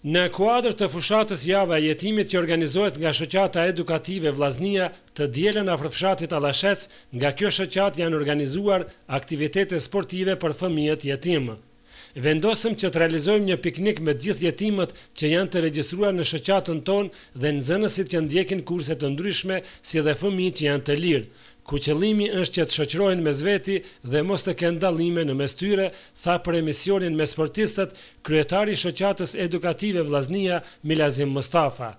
Në kuadër të fushatës Java e Jetimit që organizohet nga shoqata edukative Vllaznia të dielën afër fshatit Allashec, nga kjo shoqatë janë organizuar aktivitete sportive për fëmijët jetim. Vendosëm që të realizojmë një piknik me gjithë jetimët që janë të regjistruar në shoqatën tonë dhe nxënësit që ndjekin kurse të ndryshme, si dhe fëmijët që janë të lirë, ku qëllimi është që të shoqërohen mes veti dhe mos të kenë dallime në mes tyre, tha për emisionin me sportistët kryetari i shoqatës edukative Vllaznia Milazim Mustafa.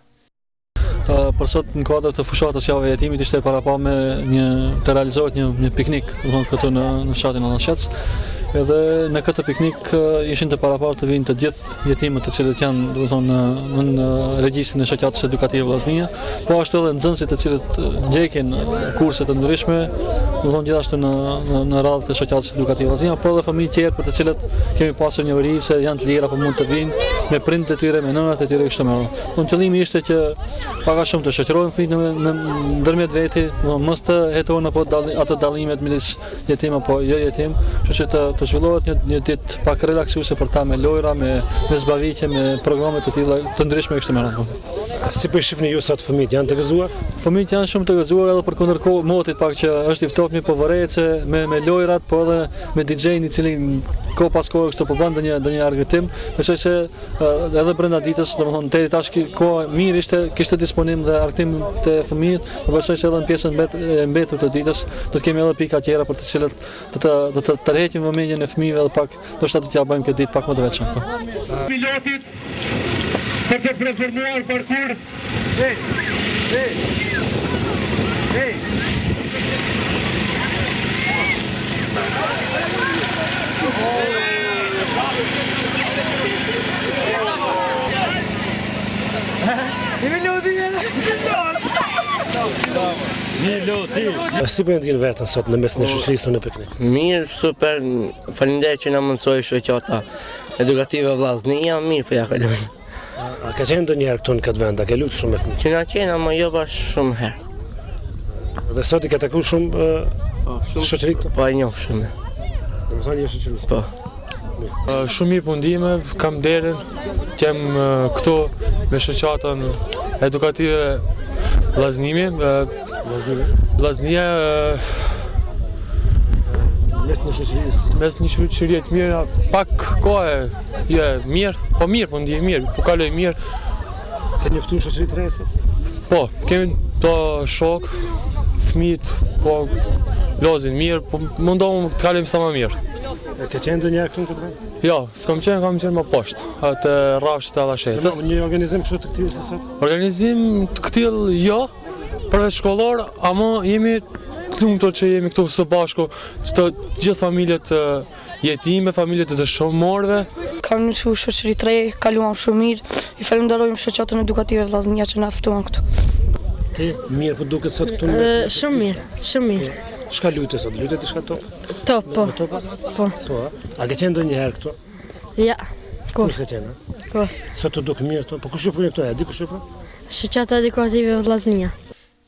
Për sot në kuadër të fushatës Java e Jetimit ishte parapame të realizohet një piknik këtu në fshatin Allashec. Edhe në këtë piknik ishin të paraparë të vinë të gjithë jetimët të cilët janë në regjistrin e shoqatës edukative Vllaznia, po ashtu edhe nxënësit të cilët ndjekin kurse të ndryshme, gjithashtu në radhë të shoqatës edukative Vllaznia, po edhe fëmijë tjerë për të cilët kemi pasur njohuri se janë të lira apo mund të vinë me prindët e tyre, me nënat e tyre kështu me radhë. Qëllimi ishte që pak a shumë të shoqërohen fëmijët ndërmjet veti, mos të hetohen ato dallimet midis jetim apo jo jetim, kështu që të zhvillohet një ditë pak relaksuese për ta me lojra, me zbavitje, me programe të tilla të ndryshme kështu me radhë. Si po shihni ju sot fëmijët janë të gëzuar? Fëmijët janë shumë të gëzuar edhe për kundër motit pak që është i ftoftë po vërehet se me lojrat, po edhe me DJ-n i cili kohë pas kohë kështu po bën ndonjë argëtim. Besoj se edhe brenda ditës, domethënë deri tash kohë mirë kishte disponim dhe argëtim të fëmijët, por besoj se edhe në pjesën e mbetur të ditës do të kemi edhe pika tjera për të cilët do të tërheqim vëmendjen e fëmijëve dhe pak ndoshta do t'ja bëjmë këtë ditë pak më të veçantë. Pilotit për të preferuar parkur. Si po ndjen veten sot në mes në shoqërisë në piknik? Mirë, super, faleminderit që na mundsoi shoqata edukative Vllaznia, mirë po ja kaloj. A ka qenë ndonjëherë këtu në këtë vend, a ke lutur shumë me fëmijë? Që na qenë, ama jo bash shumë herë. Dhe sot i ka takuar shumë shoqëri këtu? Po e njoh shumë. Domethënë je shoqërisë. Po. Shumë mirë pundime, kam derën, jem këtu me shoqatën edukative Vllaznimi. Vllaznia mes një shoqërie të mirë, pak kohë je mirë, po mirë po ndjej mirë, po kaloj mirë. Ke njoftuar shoqëri të re sot? Po, kemi to shok, fëmijët, po lozin mirë, po mundohem të kalojmë sa më mirë. Ke qenë ndonjëherë këtu në këtë vend? Jo, kam qenë më poshtë, atë rrafshit të Allashecës. Një organizim kështu të këtillë si sot? Organizim të këtillë jo, përveç shkollor, ama jemi të lumtur që jemi këtu së bashku, të gjithë familjet jetime, familjet të dëshmorëve. Kam nisur shoqëri të re, kaluam shumë mirë. I falenderojmë shoqatën edukative Vllaznia që na ftuan këtu. Ti mirë po duket sot këtu në mes? Shumë mirë, shumë mirë. Çka lutet sot? Lutet diçka top? Top, po. Po. Po. A ke qenë ndonjëherë këtu? Ja. Kur ke qenë? Po. Sot të duk mirë këtu. Po kush e punon këtu? A di kush e punon? Shoqata edukative Vllaznia.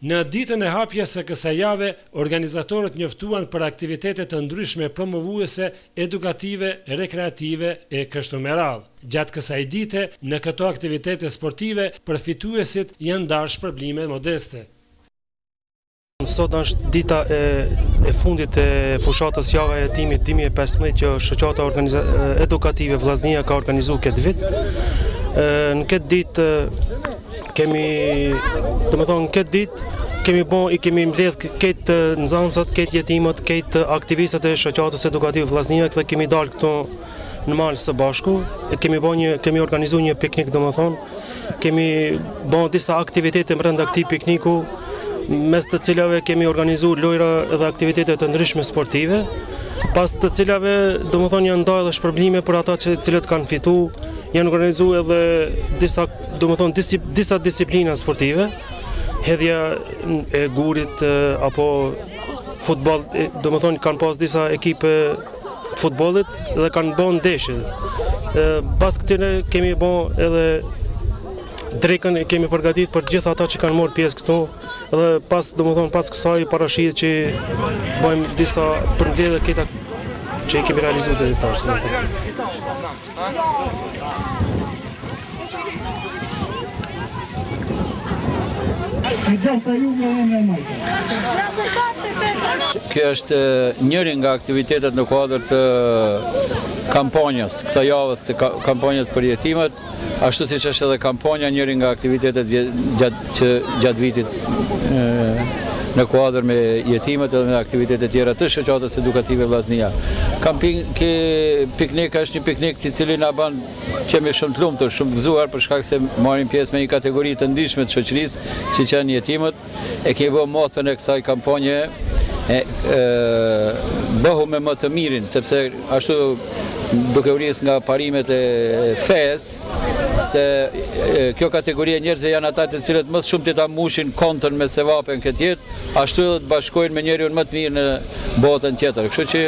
Në ditën e hapjes së kësaj jave, organizatorët njoftuan për aktivitete të ndryshme promovuese, edukative, rekreative e kështu me radhë. Gjatë kësaj dite, në këto aktivitete sportive, përfituesit janë ndarë shpërblime modeste. Sot është dita e fundit e fushatës Java e Jetimit 2015 që shoqata edukative Vllaznia ka organizuar këtë vit. Në këtë ditë kemi mbledh këtë nxënësat, këtë jetimët, këtë aktivistët e shoqatës edukative Vllaznia dhe kemi dalë këtu në mal së bashku. Kemi organizuar një piknik, kemi bën disa aktivitete brenda këtij pikniku, mes të cilave kemi organizuar lojra dhe aktivitete të ndryshme sportive, pas të cilave janë ndarë edhe shpërblime për ata që cilët kanë fituar, janë organizuar edhe disa disiplina sportive, hedhja e gurit apo futboll, kanë pas disa ekipe futbollit dhe kanë bën ndeshje. Pas këtyre kemi bën edhe drekën e kemi përgatitur për gjithë ata që kanë marrë pjesë këtu dhe pas kësaj parashihet që bëjmë disa përmbledhje këta që i kemi realizuar deri tash. Kjo është njëri nga aktivitetet në kuadër të kampanjës, kësaj javës të kampanjës për jetimet, ashtu siç është edhe kampanja njëri nga aktivitetet gjatë vitit në kuadër me jetimet edhe me aktivitetet tjera të shoqatës edukative Vllaznia. Piknik është një piknik i cili na bën qemi shumë të lumtur, shumë të gëzuar për shkak se marrim pjesë me një kategori të ndihshme të shoqërisë, që janë jetimet. E kemi bërë motën e kësaj kampanje bëhu me më të mirin, sepse ashtu duke u nis nga parimet e fesë, se kjo kategori e njerëzve janë ata të cilët më shumë të ta mbushin kontën me sevapen këtë jetë, ashtu edhe të bashkojnë me njeriun më të mirë në botën tjetër. Kështu që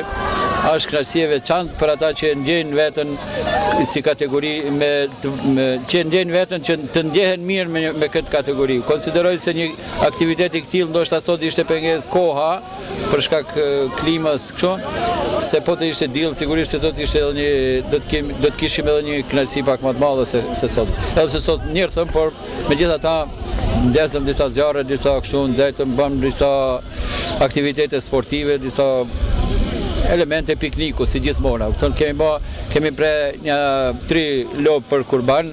është kënaqësi e veçantë për ata që ndjejnë veten si kategori që ndjejnë veten që të ndjehen mirë me këtë kategori. Konsideroj se një aktivitet i këtillë ndoshta sot ishte pengesë koha për shkak klimës kështu, se po të ishte diell sigurisht se do të kishim edhe një kënaqësi pak më të madhe se sot. Edhe pse sot njerëzën, por megjithatë ndezëm disa zjarre, disa kështu nxehtëm, bëm disa aktivitete sportive, disa elemente pikniku si gjithmonë. Kemi pre një 3 lopë për kurban,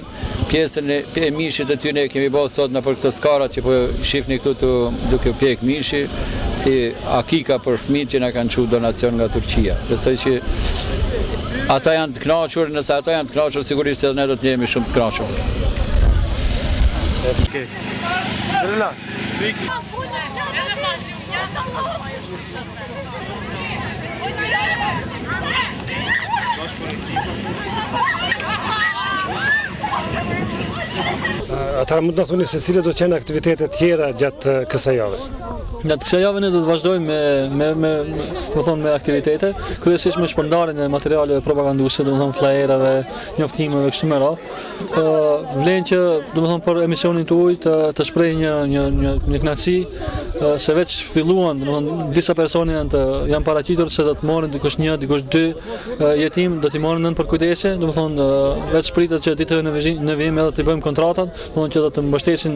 pjesën e mishit e tyne kemi bërë sot në për këtë skarat që po shifni këtu duke pjek mishi, si akika për fëmijët që na kanë çuar donacion nga Turqia. Besoj që ata janë të kënaqur, nëse ata janë të kënaqur, sigurisht edhe ne do të jemi shumë të kënaqur. Atëra mund të na thoni se cilat do të jenë aktivitetet tjera gjatë kësaj jave? Gjatë kësaj jave ne do të vazhdojmë me aktivitete, kryesisht me shpërndarjen e materialeve propaganduse, domethënë flajerave, njoftimeve kështu me radhë. Vlen që domethënë për emisionin tuaj të shpreh një kënaqësi se veç filluan, domethënë disa persona janë paraqitur se do të marrin dikush 1, dikush 2 jetim, do t'i marrin nën për kujdese, domethënë veç pritet që ditëve në vijim edhe të bëjmë kontratat, domethënë që do të mbështesin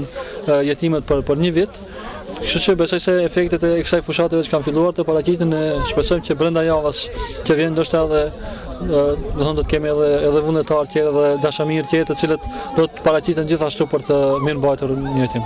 jetimet për një vit. Kështu që besoj se efektet e kësaj fushate veç kanë filluar të paraqiten, ne shpresojmë që brenda javës që vjen ndoshta do të kemi edhe vullnetarë tjerë dhe dashamirë tjerë të cilët do të paraqiten gjithashtu për të mirëmbajtur një jetim.